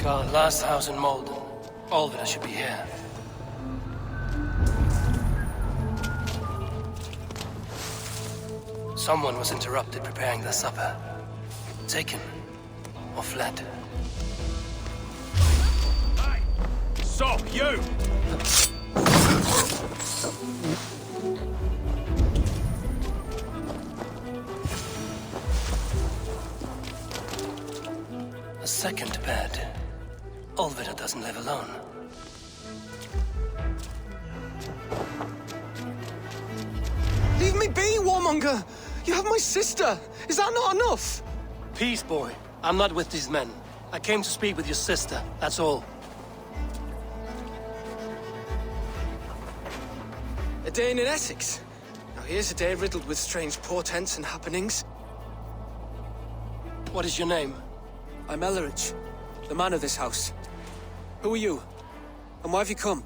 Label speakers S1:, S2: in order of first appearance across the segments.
S1: The last house in Malden. Alfida should be here. Someone was interrupted preparing their supper. Taken. Or fled.
S2: Hey! Stop, you!
S1: A second bed. Alfida doesn't live alone.
S3: Leave me be, warmonger! You have my sister! Is that not enough?
S1: Peace, boy. I'm not with these men. I came to speak with your sister, that's all.
S3: A day in Essex. Now here's a day riddled with strange portents and happenings.
S1: What is your name?
S3: I'm Elleridge, the man of this house. Who are you? And why have you come?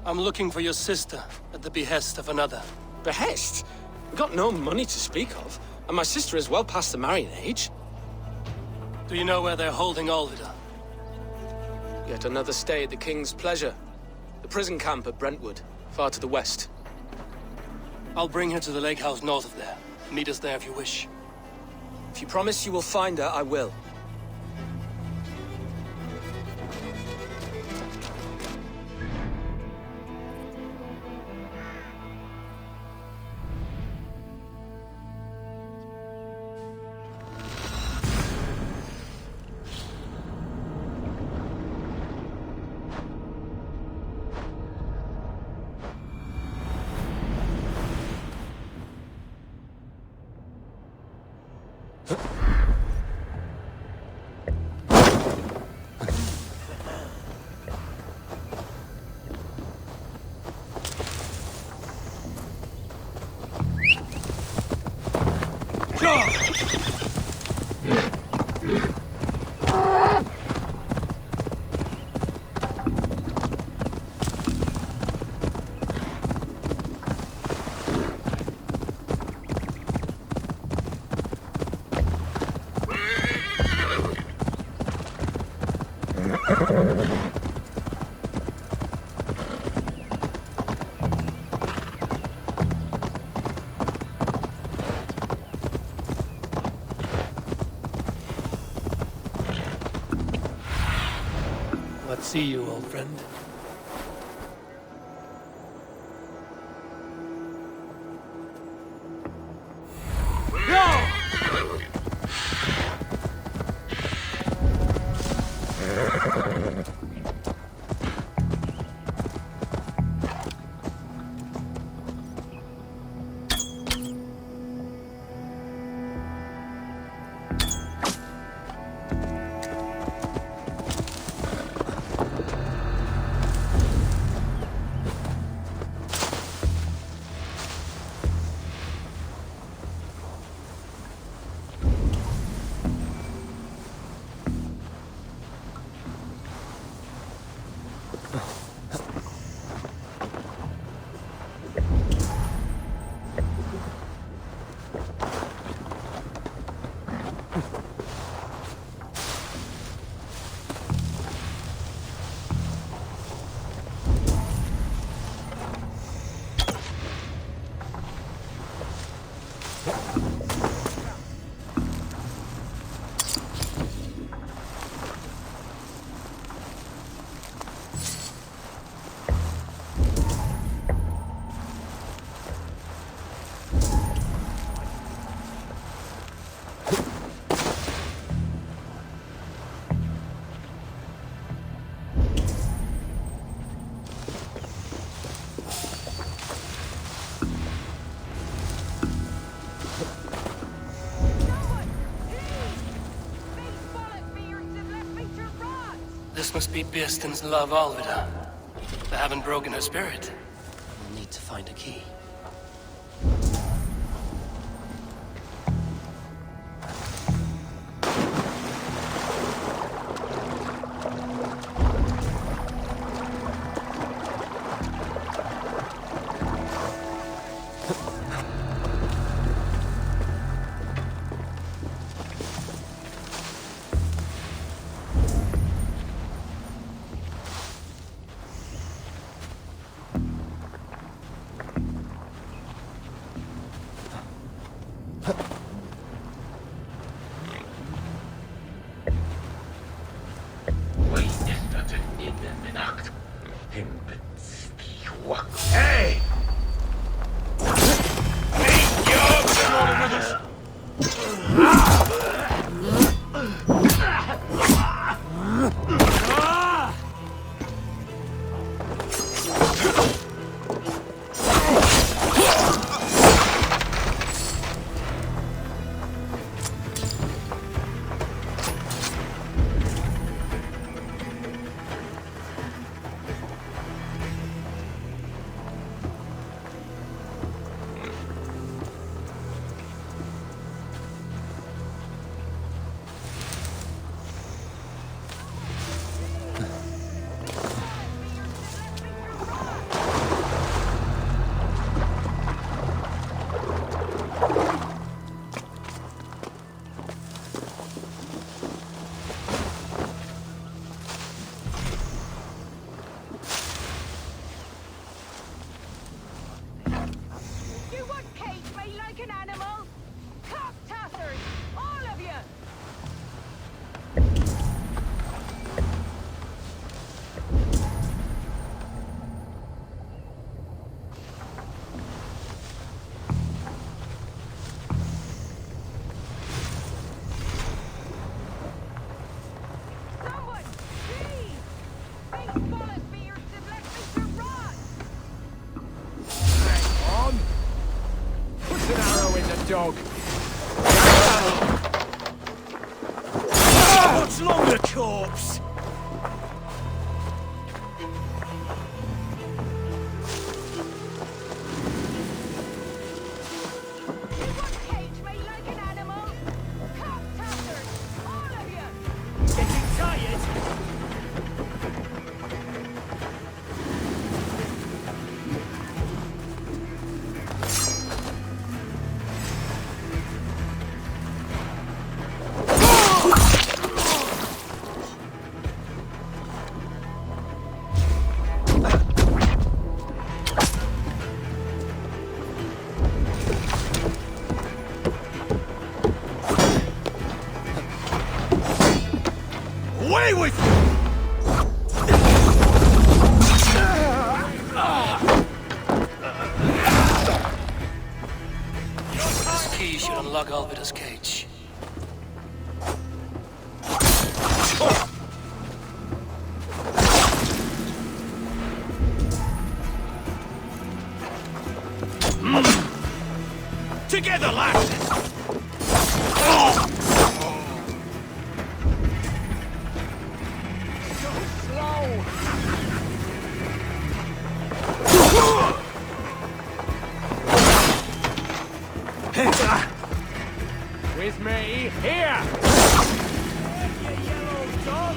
S1: I'm looking for your sister at the behest of another.
S3: Behest? We've got no money to speak of, and my sister is well past the marrying age.
S1: Do you know where they're holding Alfida?
S3: Yet another stay at the King's pleasure. The prison camp at Brentwood, far to the west.
S1: I'll bring her to the lake house north of there. Meet us there if you wish.
S3: If you promise you will find her, I will.
S1: Let's see you, old friend. This must be Birstan's love, Alfida. They haven't broken her spirit. We'll need to find a key.
S2: dog. What's longer, corpse?
S4: Cage me like an animal. Cock tossers, all of you.
S2: Getting tired? Away with you!
S1: This key should unlock Alfida's cage.
S2: Together, lads! With me, here! You yellow dog!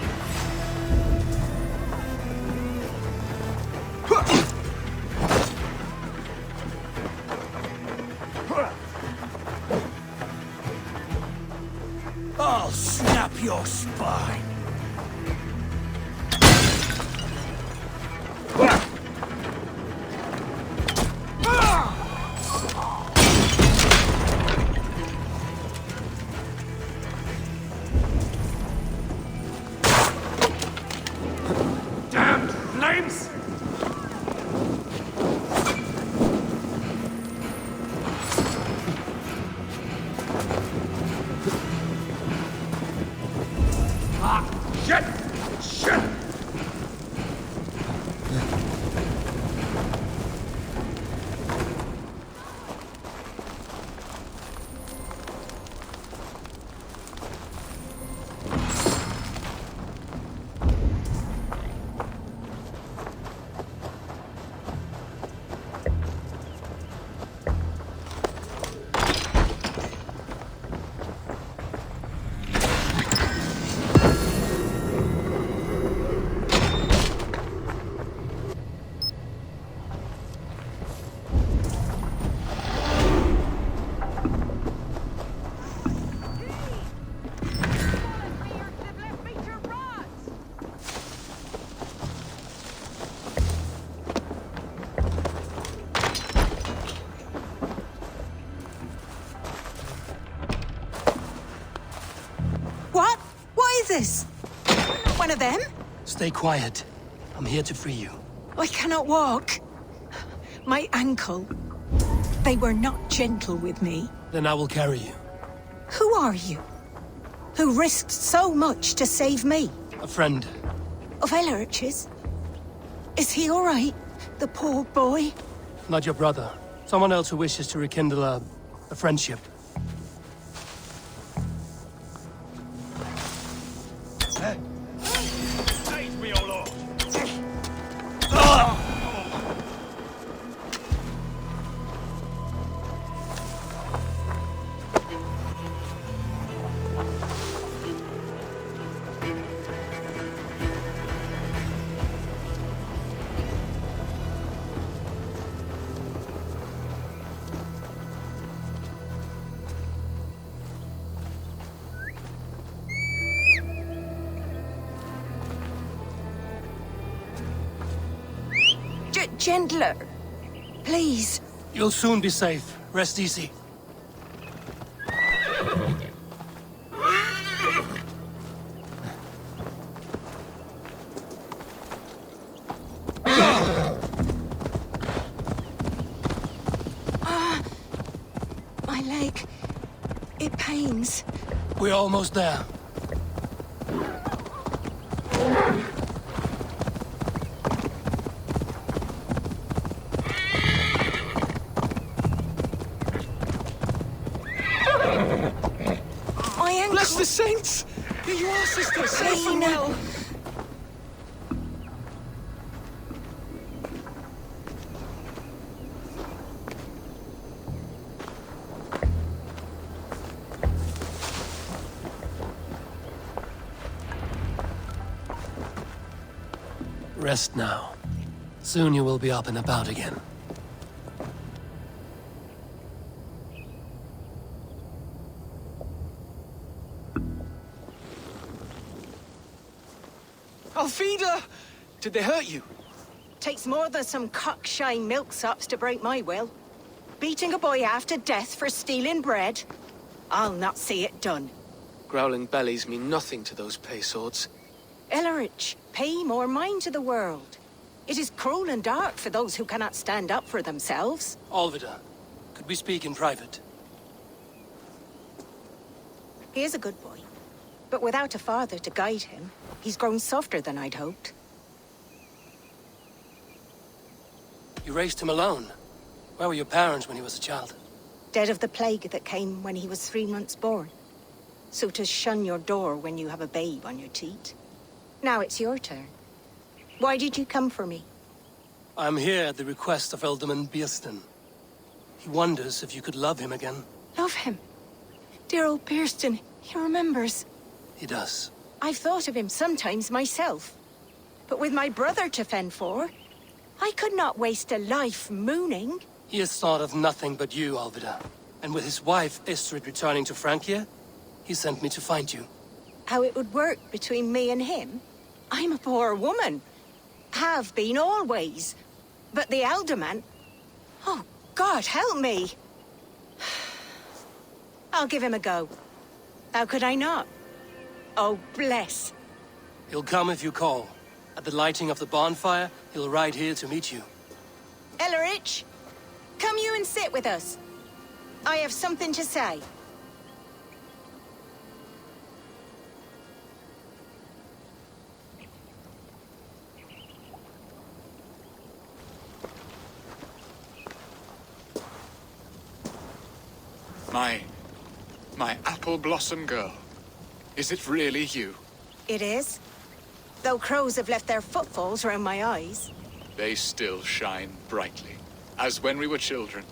S2: I'll snap your spine! Damn flames! Shit! Shit!
S5: What? What is this? You're not one of them?
S1: Stay quiet. I'm here to free you.
S5: I cannot walk. My ankle. They were not gentle with me.
S1: Then I will carry you.
S5: Who are you? Who risked so much to save me?
S1: A friend.
S5: Of Ellerch's? Is he all right? The poor boy?
S1: Not your brother. Someone else who wishes to rekindle a friendship.
S2: Save me, O Lord!
S5: Gentler. Please.
S1: You'll soon be safe. Rest easy.
S5: My leg. It pains.
S1: We're almost there.
S3: saints! Here you are, sister, safe and well!
S1: Rest now. Soon you will be up and about again.
S3: Alfida! Did they hurt you?
S5: Takes more than some cockshy milksops to break my will. Beating a boy half to death for stealing bread? I'll not see it done.
S3: Growling bellies mean nothing to those pay swords.
S5: Ellerich, pay more mind to the world. It is cruel and dark for those who cannot stand up for themselves.
S1: Alfida, could we speak in private?
S5: He is a good boy, but without a father to guide him, he's grown softer than I'd hoped.
S1: You raised him alone. Where were your parents when he was a child?
S5: Dead of the plague that came when he was 3 months born. So to shun your door when you have a babe on your teat. Now it's your turn. Why did you come for me?
S1: I'm here at the request of Ealdorman Birstan. He wonders if you could love him again.
S5: Love him. Dear old Birstan, he remembers.
S1: He does.
S5: I've thought of him sometimes myself. But with my brother to fend for, I could not waste a life mooning.
S1: He has thought of nothing but you, Alfida. And with his wife, Estrid, returning to Francia, he sent me to find you.
S5: How it would work between me and him? I'm a poor woman. Have been always. But the Alderman... Oh, God, help me! I'll give him a go. How could I not? Oh, bless.
S1: He'll come if you call. At the lighting of the bonfire, he'll ride here to meet you.
S5: Ellerich, come you and sit with us. I have something to say.
S6: My apple blossom girl. Is it really you?
S5: It is. Though crows have left their footfalls around my eyes.
S6: They still shine brightly, as when we were children.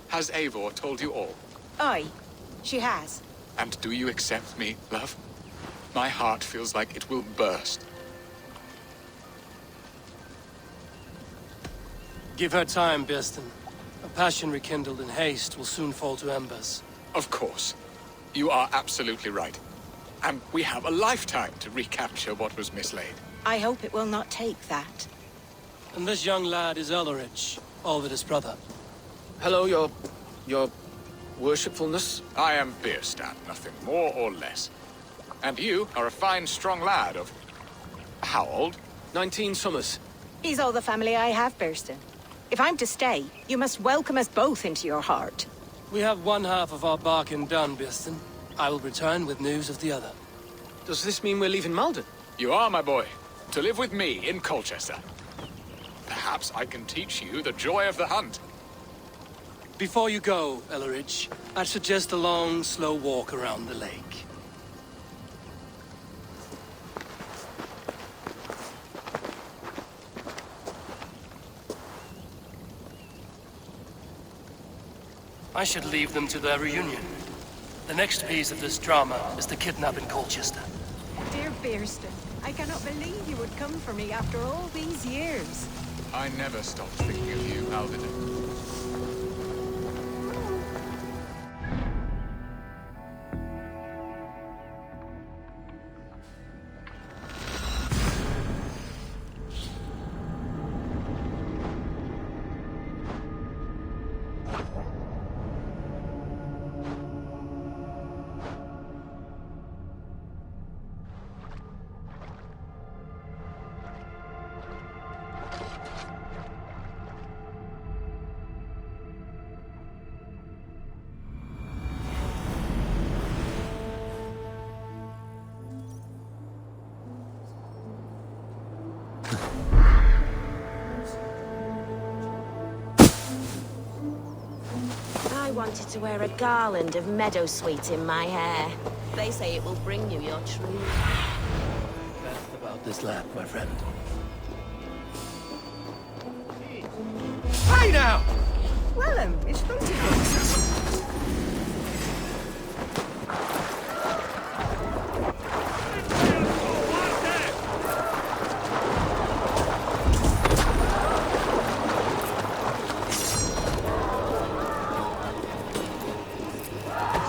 S6: Has Eivor told you all?
S5: Aye, she has.
S6: And do you accept me, love? My heart feels like it will burst.
S1: Give her time, Birstan. A passion rekindled in haste will soon fall to embers.
S6: Of course. You are absolutely right. And we have a lifetime to recapture what was mislaid.
S5: I hope it will not take that.
S1: And this young lad is Ellerich, Alvida's brother.
S3: Hello, your worshipfulness.
S6: I am Birstan, nothing more or less. And you are a fine, strong lad of... how old?
S3: 19 summers.
S5: He's all the family I have, Birstan. If I'm to stay, you must welcome us both into your heart.
S1: We have one half of our bargain done, Birstan. I will return with news of the other.
S3: Does this mean we're leaving Malden?
S6: You are, my boy, to live with me in Colchester. Perhaps I can teach you the joy of the hunt.
S1: Before you go, Ellerich, I'd suggest a long, slow walk around the lake. I should leave them to their reunion. The next piece of this drama is the kidnap in Colchester.
S5: Dear Birstan, I cannot believe you would come for me after all these years.
S6: I never stopped thinking of you, Alfida.
S7: I wanted to wear a garland of meadowsweet in my hair. They say it will bring you your true.
S1: Best about this land, my friend.
S2: Hey now!
S5: Well, it's beautiful.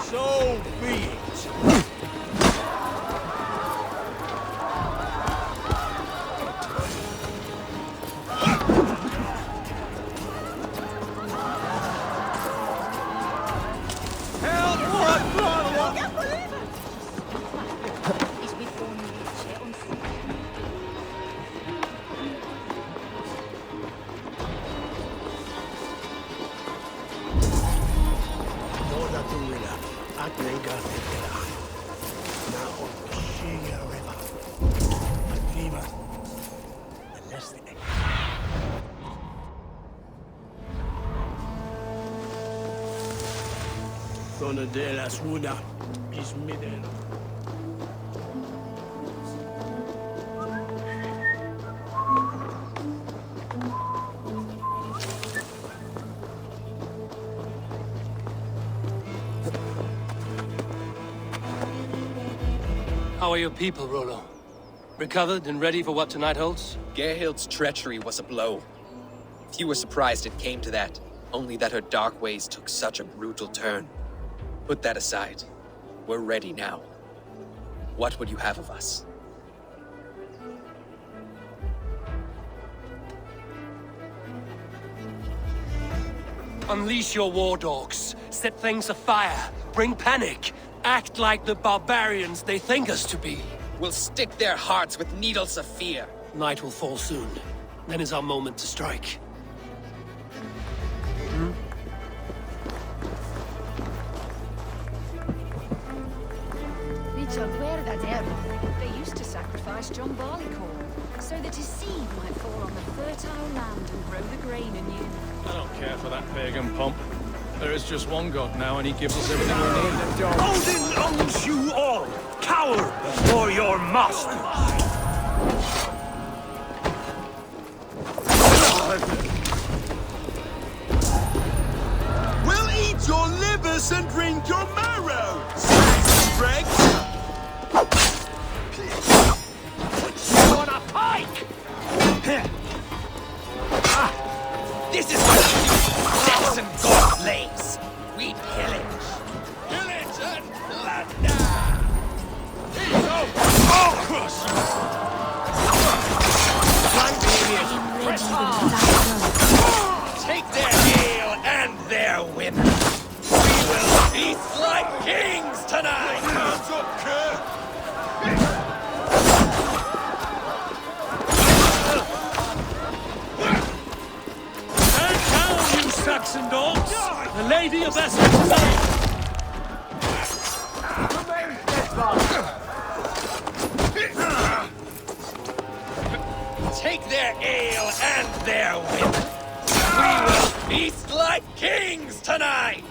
S2: So be it. Zona de la Suna is midden.
S1: How are your people, Rollo? Recovered and ready for what tonight holds?
S8: Gerhild's treachery was a blow. Few were surprised it came to that, only that her dark ways took such a brutal turn. Put that aside. We're ready now. What would you have of us?
S1: Unleash your war dogs. Set things afire. Bring panic. Act like the barbarians they think us to be.
S8: We'll stick their hearts with needles of fear.
S1: Night will fall soon. Then is our moment to strike.
S4: They used to sacrifice John Barleycorn, so that his seed might fall on the fertile land and grow the grain anew.
S9: I don't care for that pagan pomp. There is just one god now, and he gives us everything we need.
S2: Odin owns you all! Cower before your master!
S10: We'll eat your livers and drink your marrow! Greg!
S2: On a pike!
S8: This is what we do! Saxon god slaves! We pillage!
S2: Pillage and plunder! I'll crush you! Press hard!
S8: Take their ale and their women! We will feast like kings tonight!
S10: Hands up, Kerr!
S1: Stand down, you Saxon dogs! The Lady of Essexe!
S8: Take their ale and their women! We will feast like kings tonight!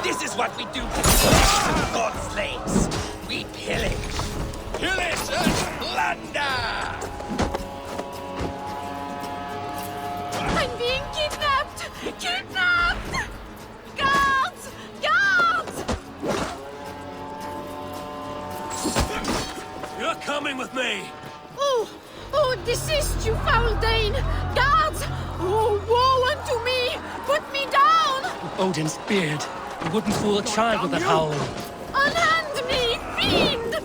S8: This is what we do to god slaves! We pillage! Pillage and plunder!
S4: I'm being kidnapped! Kidnapped! Guards! Guards!
S1: You're coming with me!
S4: Oh, desist, you foul Dane! Guards! Oh, woe unto me! Put me down!
S1: Odin's beard. You wouldn't fool a child with that howling.
S4: Unhand me, fiend!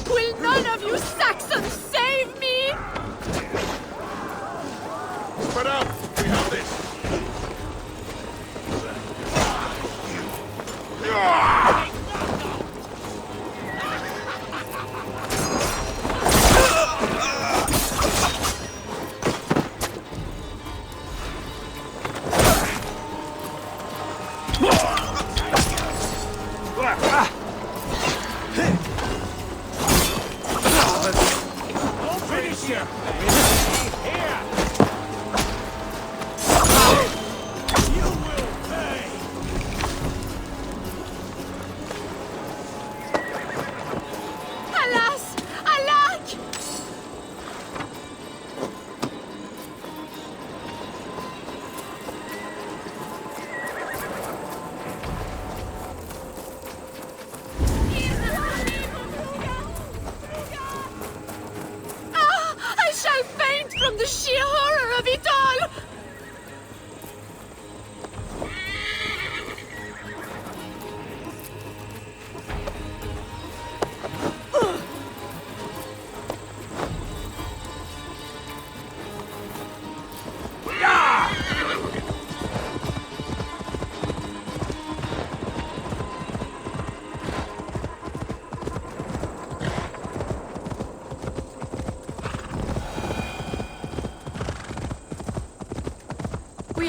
S4: Will none of you Saxons save me?
S10: Spread out! We have this!
S2: Finish him! Here!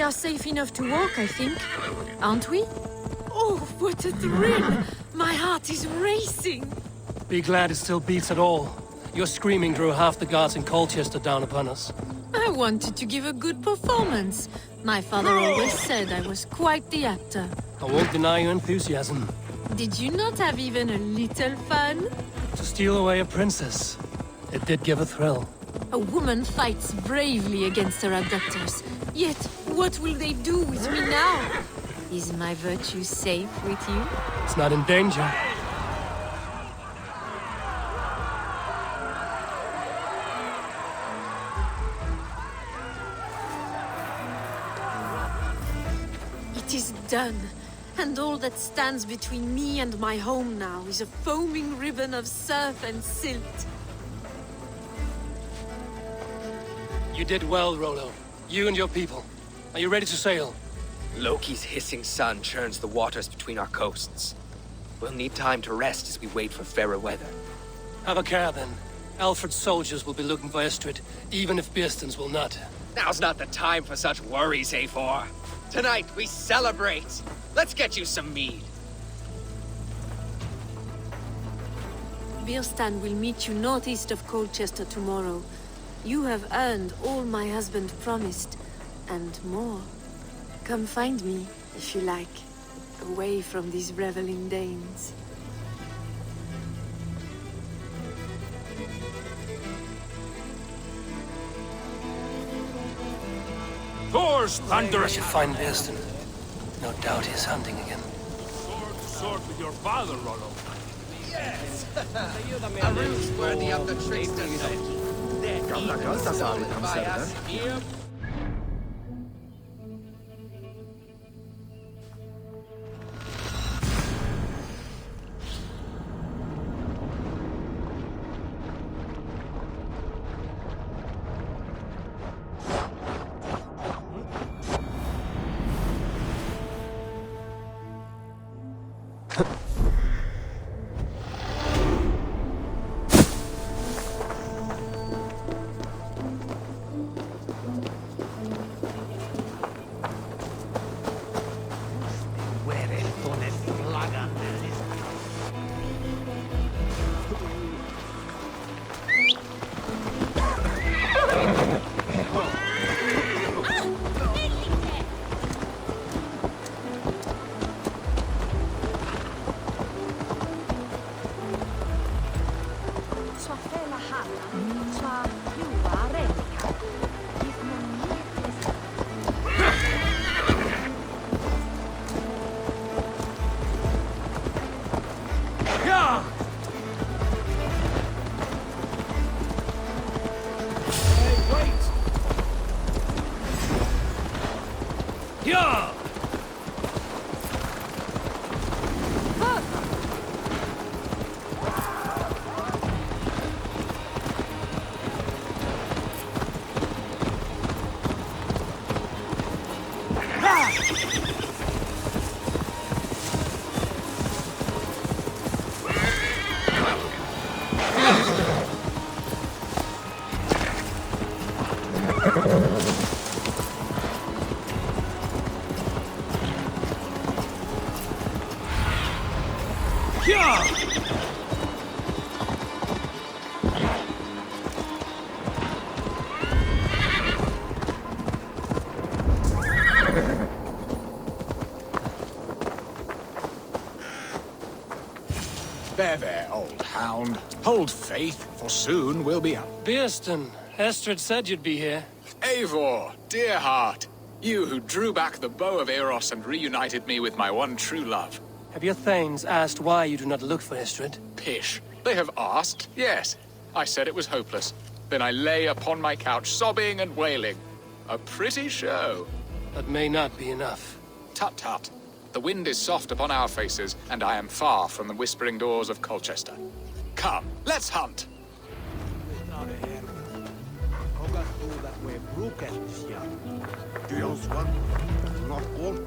S11: are safe enough to walk, I think. Aren't we? Oh, what a thrill! My heart is racing!
S1: Be glad it still beats at all. Your screaming drew half the guards in Colchester down upon us.
S11: I wanted to give a good performance. My father always said I was quite the actor.
S1: I won't deny your enthusiasm.
S11: Did you not have even a little fun?
S1: To steal away a princess, it did give a thrill.
S11: A woman fights bravely against her abductors. Yet, what will they do with me now? Is my virtue safe with you?
S1: It's not in danger.
S11: It is done. And all that stands between me and my home now is a foaming ribbon of surf and silt.
S1: You did well, Rollo. You and your people. Are you ready to sail?
S8: Loki's hissing sun churns the waters between our coasts. We'll need time to rest as we wait for fairer weather.
S1: Have a care, then. Alfred's soldiers will be looking for Estrid, even if Birstan's will not.
S8: Now's not the time for such worries, Eivor. Tonight, we celebrate! Let's get you some mead.
S11: Birstan will meet you northeast of Colchester tomorrow. You have earned all my husband promised, and more. Come find me, if you like, away from these reveling Danes.
S2: Thor's
S1: I
S2: thunderous!
S1: should find Birstan. No doubt he's hunting again.
S2: Sword to sword with your father, Rollo.
S8: Yes! A ruse worthy of the trickster Loki.
S10: Gamla Galtasar kan
S8: by
S10: serve.
S8: us here.
S6: There, old hound. Hold faith, for soon we'll be up.
S1: Birstan, Estrid said you'd be here.
S6: Eivor, dear heart. You who drew back the bow of Eros and reunited me with my one true love.
S1: Have your thanes asked why you do not look for Estrid?
S6: Pish. They have asked, yes. I said it was hopeless. Then I lay upon my couch, sobbing and wailing. A pretty show.
S1: That may not be enough.
S6: Tut-tut. The wind is soft upon our faces, and I am far from the whispering doors of Colchester. Come, let's hunt!
S10: Not all.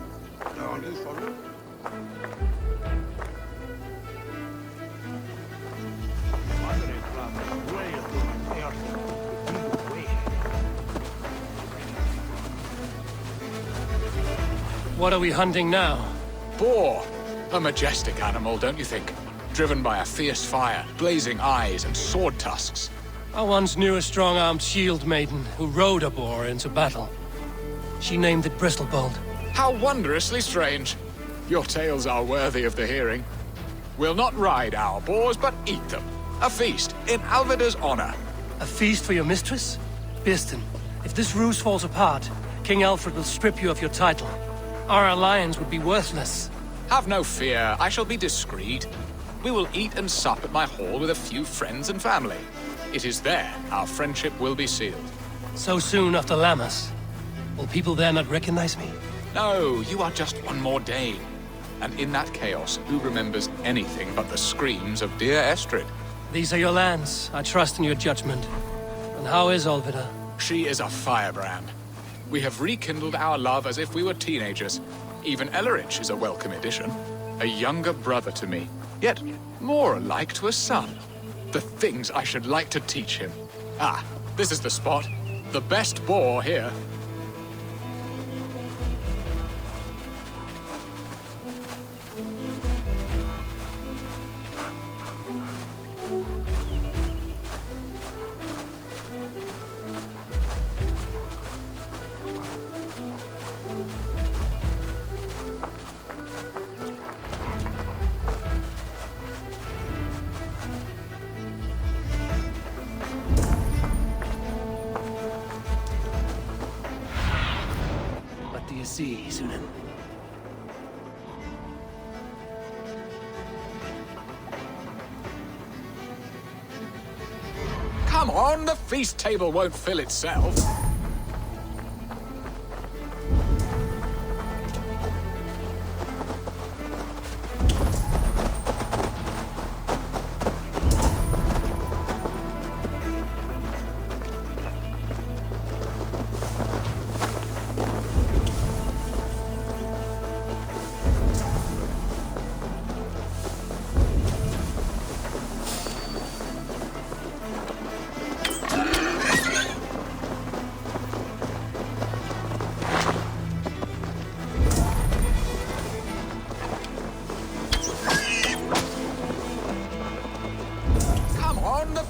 S1: What are we hunting now?
S6: Boar. A majestic animal, don't you think? Driven by a fierce fire, blazing eyes, and sword tusks.
S1: I once knew a strong-armed shield maiden who rode a boar into battle. She named it Bristlebold.
S6: How wondrously strange. Your tales are worthy of the hearing. We'll not ride our boars, but eat them. A feast, in Alvida's honor.
S1: A feast for your mistress? Birstan, if this ruse falls apart, King Alfred will strip you of your title. Our alliance would be worthless.
S6: Have no fear, I shall be discreet. We will eat and sup at my hall with a few friends and family. It is there our friendship will be sealed.
S1: So soon after Lammas? Will people there not recognize me?
S6: No, you are just one more Dane. And in that chaos, who remembers anything but the screams of dear Estrid?
S1: These are your lands. I trust in your judgment. And how is Alfida?
S6: She is a firebrand. We have rekindled our love as if we were teenagers. Even Ellerich is a welcome addition. A younger brother to me, yet more alike to a son. The things I should like to teach him. Ah, this is the spot. The best boar here.
S1: See, Sunan.
S6: Come on, the feast table won't fill itself.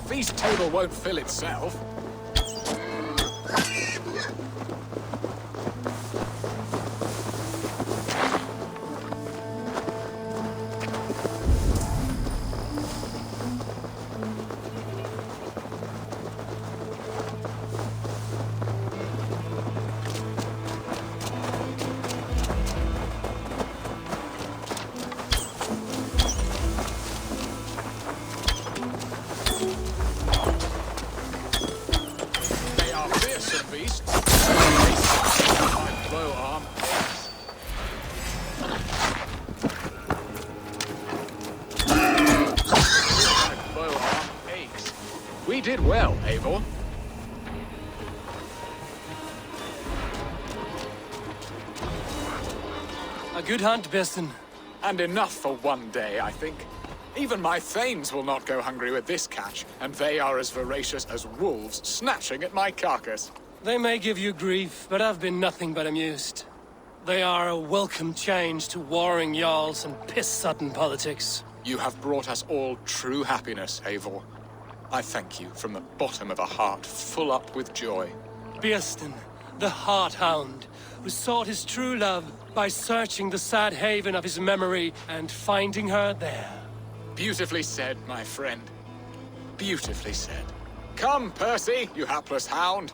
S6: Feast table won't fill itself. We did well, Eivor.
S1: A good hunt, Birstan.
S6: And enough for one day, I think. Even my thanes will not go hungry with this catch, and they are as voracious as wolves snatching at my carcass.
S1: They may give you grief, but I've been nothing but amused. They are a welcome change to warring jarls and piss-sudden politics.
S6: You have brought us all true happiness, Eivor. I thank you from the bottom of a heart full up with joy.
S1: Birstan, the Heart Hound, who sought his true love by searching the sad haven of his memory and finding her there.
S6: Beautifully said, my friend. Beautifully said. Come, Percy, you hapless hound.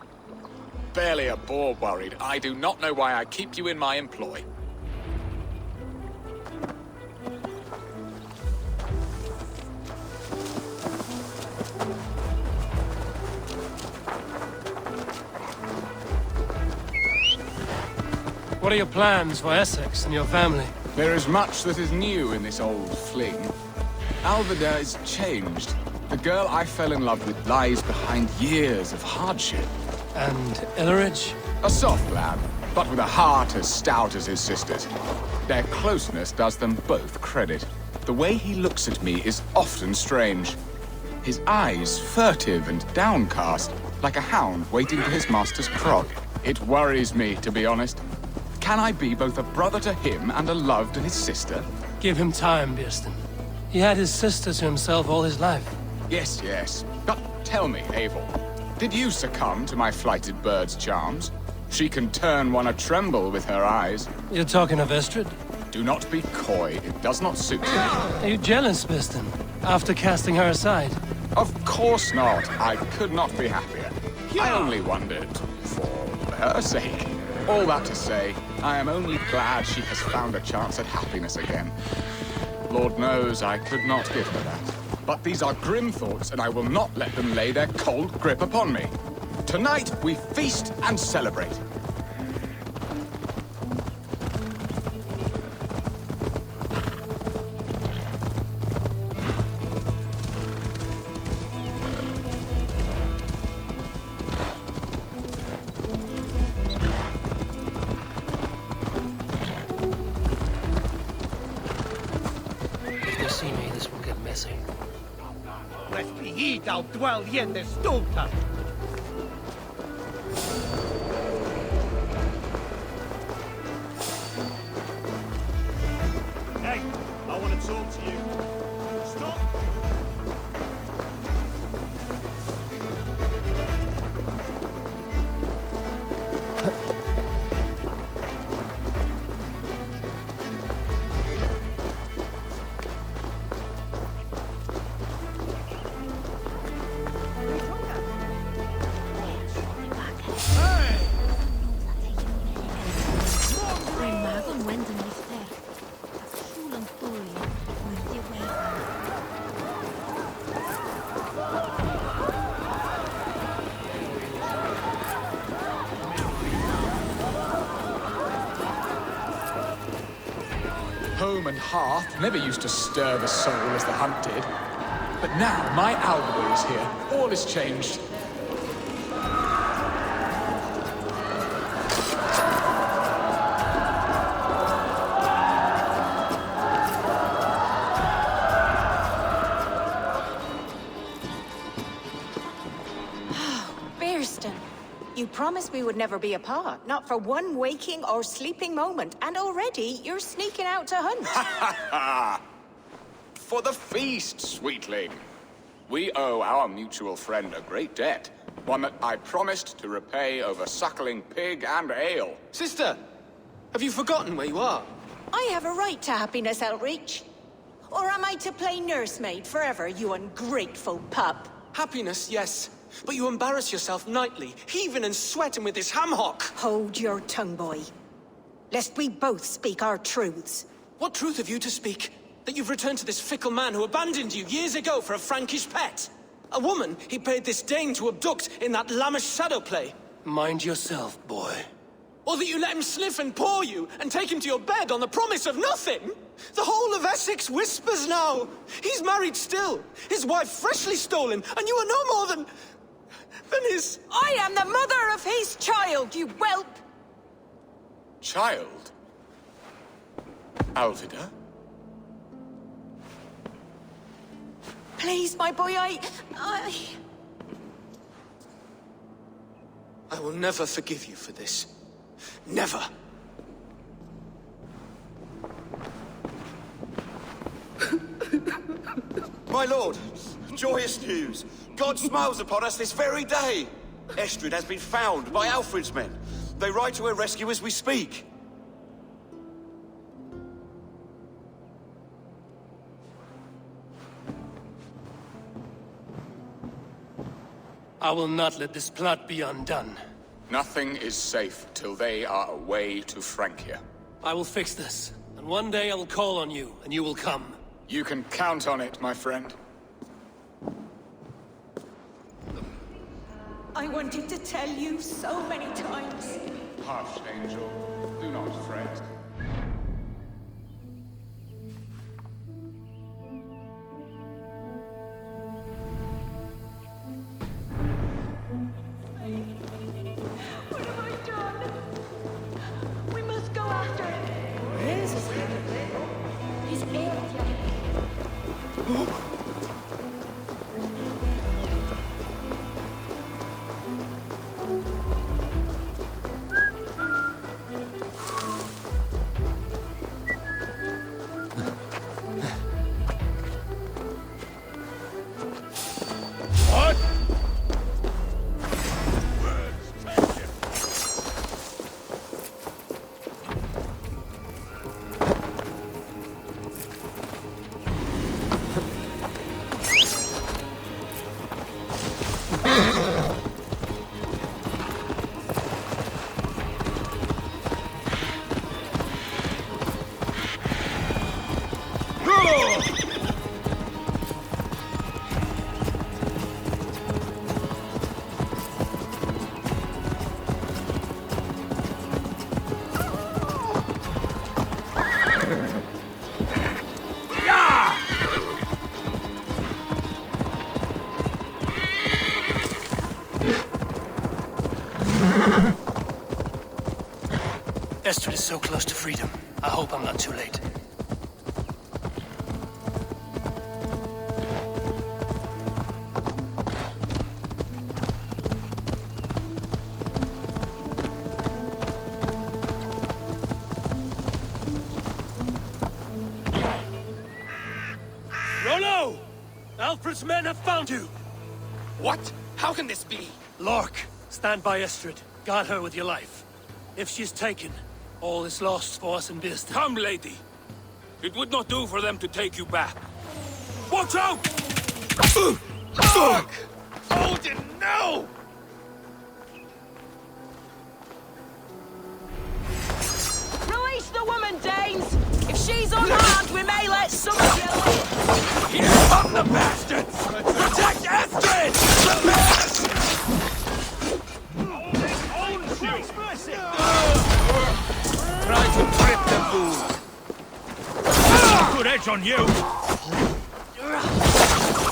S6: Barely a boar worried. I do not know why I keep you in my employ.
S1: What are your plans for Essex and your family?
S12: There is much that is new in this old fling. Alfida is changed. The girl I fell in love with lies behind years of hardship.
S1: And Ellerich?
S12: A soft lad, but with a heart as stout as his sister's. Their closeness does them both credit. The way he looks at me is often strange. His eyes furtive and downcast, like a hound waiting for his master's crop. It worries me, to be honest. Can I be both a brother to him and a love to his sister?
S1: Give him time, Birstan. He had his sister to himself all his life.
S12: Yes, yes. But tell me, Eivor, did you succumb to my flighted bird's charms? She can turn one a tremble with her eyes.
S1: You're talking of Estrid?
S12: Do not be coy. It does not suit me.
S1: Are you jealous, Birstan, after casting her aside?
S12: Of course not. I could not be happier. I only wondered, for her sake. All that to say, I am only glad she has found a chance at happiness again. Lord knows I could not give her that. But these are grim thoughts, and I will not let them lay their cold grip upon me. Tonight, we feast and celebrate.
S1: If they see me, this will get messy.
S2: Respigit au dwell yen de stulta. Hey, I want to talk to you. Stop.
S6: Home and hearth never used to stir the soul as the hunt did. But now my Alfida is here. All is changed.
S5: Birstan, you promised we would never be apart, not for one waking or sleeping moment, and already you're sneaking out to hunt.
S12: For the feast, sweetling. We owe our mutual friend a great debt. One that I promised to repay over suckling pig and ale.
S3: Sister, have you forgotten where you are?
S5: I have a right to happiness, Outreach. Or am I to play nursemaid forever, you ungrateful pup?
S3: Happiness, yes. But you embarrass yourself nightly, heaving and sweating with this ham-hock.
S5: Hold your tongue, boy. Lest we both speak our truths.
S3: What truth have you to speak? That you've returned to this fickle man who abandoned you years ago for a Frankish pet? A woman he paid this Dane to abduct in that Lammas shadow play?
S1: Mind yourself, boy.
S3: Or that you let him sniff and paw you, and take him to your bed on the promise of nothing? The whole of Essex whispers now. He's married still, his wife freshly stolen, and you are no more than his...
S5: I am the mother of his child, you whelp!
S12: Child? Alfida?
S5: Please, my boy, I
S3: will never forgive you for this. Never.
S10: My lord, joyous news. God smiles upon us this very day. Estrid has been found by Alfred's men. They ride to her rescue as we speak.
S1: I will not let this plot be undone.
S12: Nothing is safe till they are away to Francia.
S1: I will fix this, and one day I will call on you, and you will come.
S12: You can count on it, my friend.
S5: I wanted to tell you so many times.
S12: Hush, Angel. Do not fret.
S5: What have I done? We must go after him.
S4: Where is his head? His ear.
S1: so close to freedom. I hope I'm not too late.
S2: Rollo! Alfred's men have found you!
S8: What? How can this be?
S1: Lork, stand by Estrid. Guard her with your life. If she's taken, all is lost for us in Birstan.
S2: Come, lady. It would not do for them to take you back. Watch out!
S8: Fuck! Odin, no!
S7: Release the woman, Danes! If she's unharmed, we may let some of you live!
S2: Here come the bastards! Protect Estrid! Try to trip the fool. Good edge on you!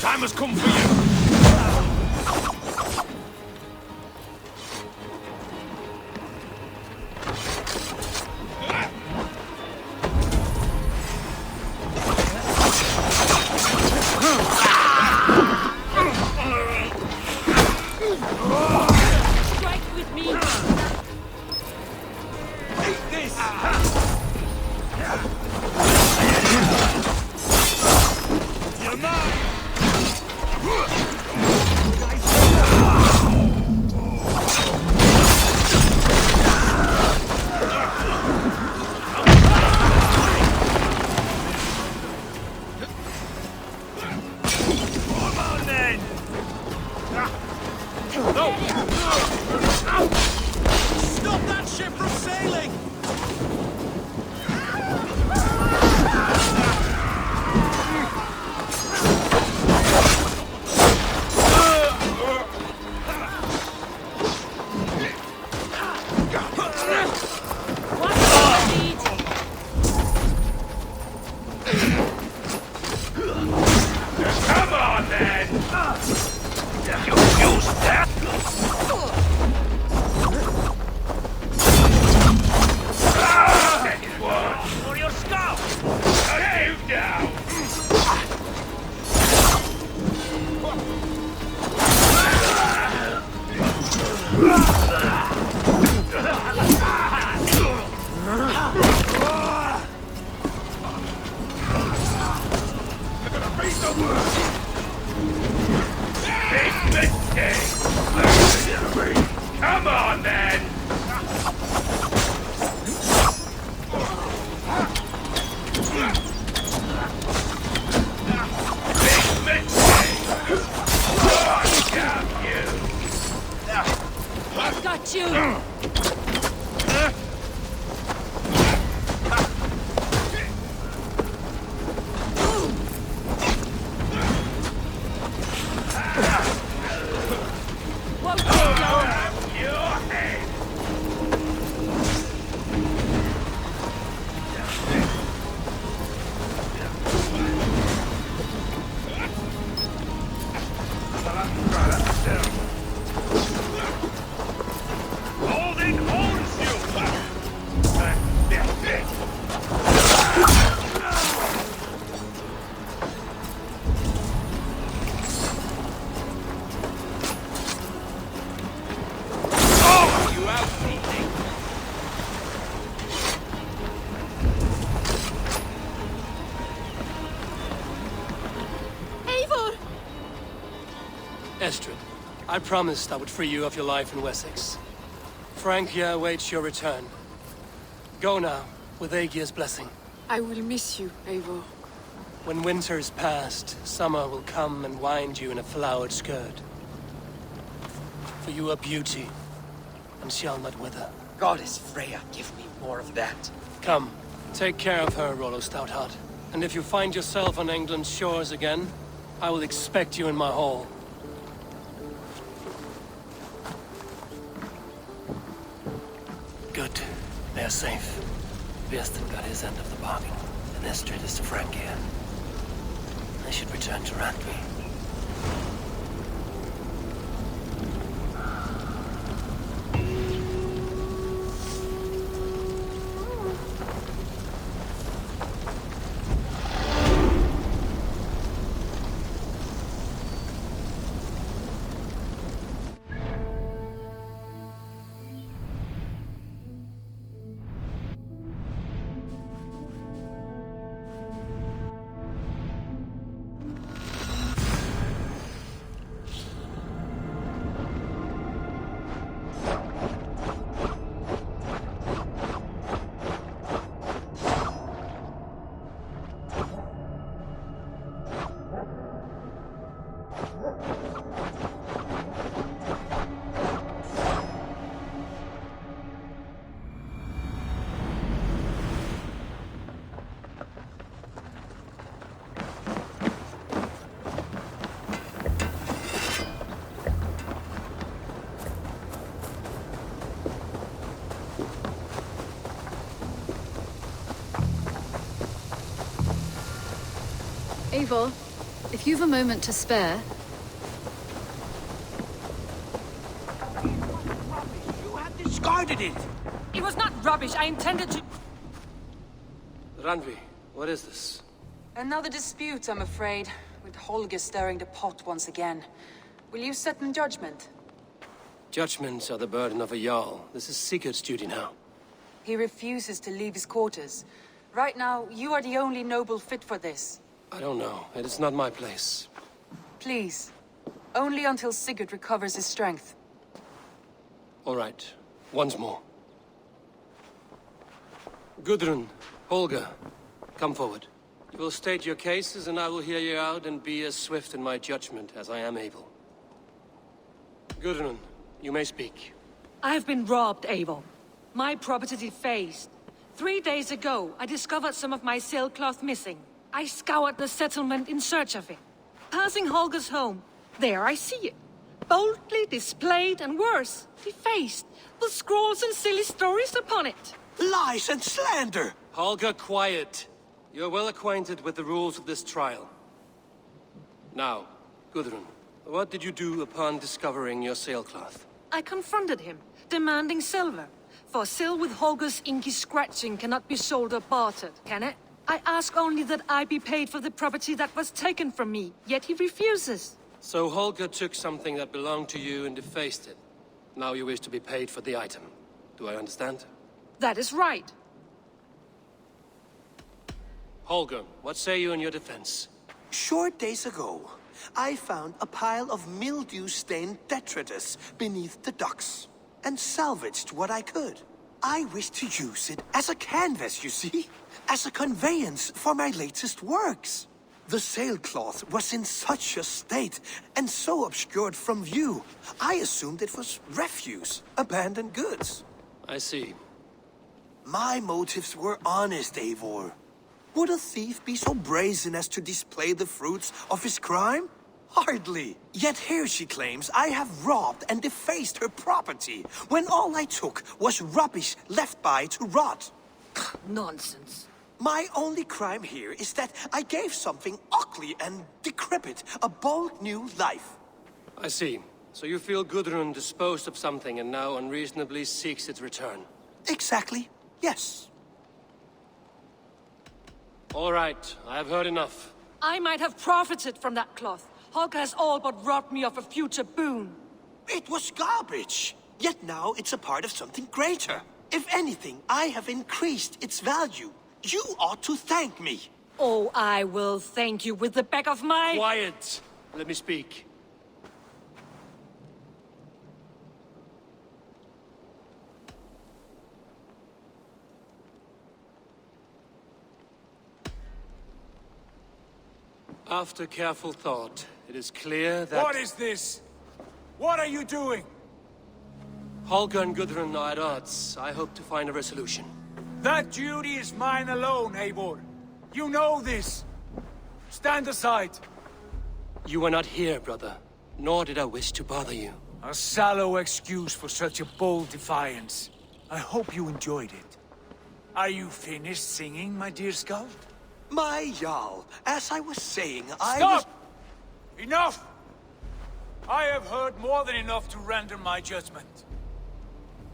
S2: Time has come for you!
S7: Strike with me!
S2: Take this! You're mine! Come on then!
S3: Stop that ship from sailing!
S2: Come on then! You use that! Second one! For your skull! Save down! You're gonna face the worst! Big mistake! Come on then! Big mistake! Oh, damn you!
S11: I've got you!
S7: Won't take long!
S2: Your head! Holding holds you! Oh, you out-beating!
S11: Eivor!
S1: Estrid, I promised I would free you of your life in Wessex. Francia awaits your return. Go now, with Aegir's blessing.
S11: I will miss you, Eivor.
S1: When winter is past, summer will come and wind you in a flowered skirt. For you are beauty, and shall not wither.
S8: Goddess Freya, give me more of that.
S1: Come, take care of her, Rollo Stoutheart. And if you find yourself on England's shores again, I will expect you in my hall. Good. They're safe. Birstan got his end of the bargain, and Estrid is to Francia. They should return to Randby.
S4: Eivor, if you've a moment to spare...
S2: You have discarded it!
S7: It was not rubbish. I intended to...
S13: Randvi, what is this?
S14: Another dispute, I'm afraid, with Holger stirring the pot once again. Will you sit in judgment?
S13: Judgments are the burden of a Jarl. This is Sigurd's duty now.
S14: He refuses to leave his quarters. Right now, you are the only noble fit for this.
S13: I don't know. It is not my place.
S14: Please. Only until Sigurd recovers his strength.
S13: All right. Once more. Gudrun, Holger, come forward. You will state your cases, and I will hear you out and be as swift in my judgment as I am able. Gudrun, you may speak.
S7: I have been robbed, Eivor. My property defaced. 3 days ago, I discovered some of my sailcloth missing. I scoured the settlement in search of it. Passing Holger's home, there I see it. Boldly displayed and worse, defaced, with scrolls and silly stories upon it.
S2: Lies and slander!
S13: Holger, quiet. You're well acquainted with the rules of this trial. Now, Gudrun, what did you do upon discovering your sailcloth?
S7: I confronted him, demanding silver. For sil with Holger's inky scratching cannot be sold or bartered, can it? I ask only that I be paid for the property that was taken from me, yet he refuses.
S13: So Holger took something that belonged to you and defaced it. Now you wish to be paid for the item. Do I understand?
S7: That is right.
S13: Holger, what say you in your defense?
S2: Short days ago, I found a pile of mildew-stained detritus beneath the docks, and salvaged what I could. I wish to use it as a canvas, you see? As a conveyance for my latest works. The sailcloth was in such a state, and so obscured from view, I assumed it was refuse, abandoned goods.
S13: I see.
S2: My motives were honest, Eivor. Would a thief be so brazen as to display the fruits of his crime? Hardly. Yet here she claims I have robbed and defaced her property, when all I took was rubbish left by to rot.
S7: Nonsense.
S2: My only crime here is that I gave something ugly and decrepit a bold new life.
S13: I see. So you feel Gudrun disposed of something and now unreasonably seeks its return?
S2: Exactly. Yes.
S13: All right, I have heard enough.
S7: I might have profited from that cloth. Holger has all but robbed me of a future boon.
S2: It was garbage. Yet now it's a part of something greater. If anything, I have increased its value. You ought to thank me.
S7: Oh, I will thank you with the back of my...
S13: Quiet! Let me speak. After careful thought, it is clear that...
S2: What is this? What are you doing?
S13: Holger and Gudrun are at odds. I hope to find a resolution.
S2: That duty is mine alone, Eivor. You know this. Stand aside.
S13: You were not here, brother. Nor did I wish to bother you.
S2: A sallow excuse for such a bold defiance. I hope you enjoyed it. Are you finished singing, my dear Skald? My Jarl, as I was saying,
S15: Stop! Enough! I have heard more than enough to render my judgment.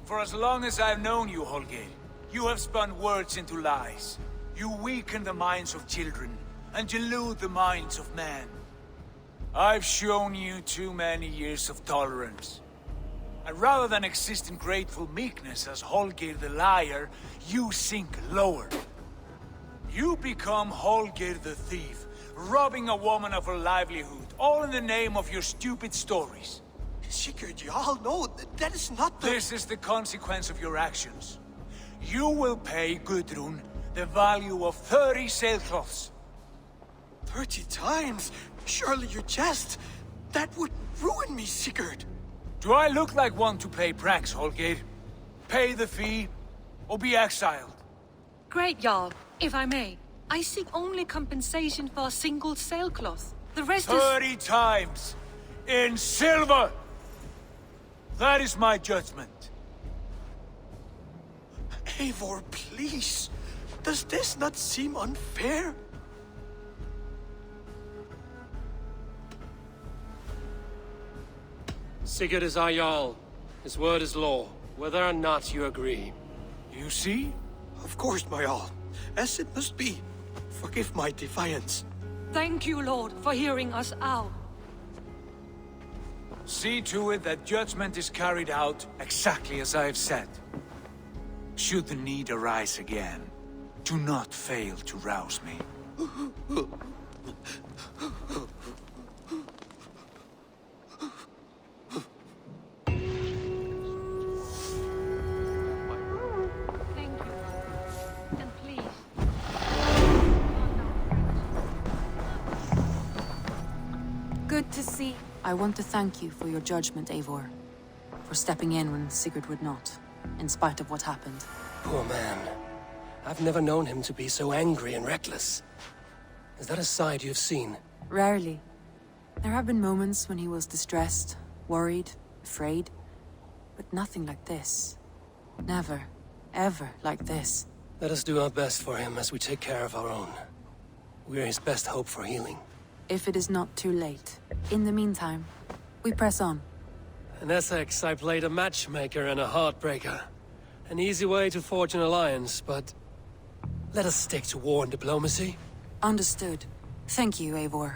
S15: For as long as I've known you, Holger, you have spun words into lies. You weaken the minds of children, and delude the minds of men. I've shown you too many years of tolerance. And rather than exist in grateful meekness as Holger the liar, you sink lower. You become Holger the thief, robbing a woman of her livelihood, all in the name of your stupid stories.
S2: Sigurd, Jarl, no, that is not the...
S15: This is the consequence of your actions. You will pay Gudrun the value of 30 sailcloths.
S2: 30 times? Surely you jest. That would ruin me, Sigurd.
S15: Do I look like one to play pranks, Holger? Pay the fee, or be exiled.
S7: Great, Jarl. If I may, I seek only compensation for a single sailcloth. The rest
S15: 30 times! In silver! That is my judgment.
S2: Eivor, please. Does this not seem unfair?
S13: Sigurd is our Jarl. His word is law, whether or not you agree.
S15: You see?
S2: Of course, my all. As it must be. Forgive my defiance.
S7: Thank you, Lord, for hearing us out.
S15: See to it that judgment is carried out exactly as I have said. Should the need arise again, do not fail to rouse me.
S7: Thank you. And please.
S14: Good to see. I want to thank you for your judgment, Eivor. For stepping in when Sigurd would not, in spite of what happened.
S13: Poor man. I've never known him to be so angry and reckless. Is that a side you've seen?
S14: Rarely. There have been moments when he was distressed, worried, afraid. But nothing like this. Never, ever like this.
S13: Let us do our best for him as we take care of our own. We're his best hope for healing.
S14: If it is not too late. In the meantime, we press on.
S13: In Essex, I played a matchmaker and a heartbreaker. An easy way to forge an alliance, but... let us stick to war and diplomacy.
S14: Understood. Thank you, Eivor.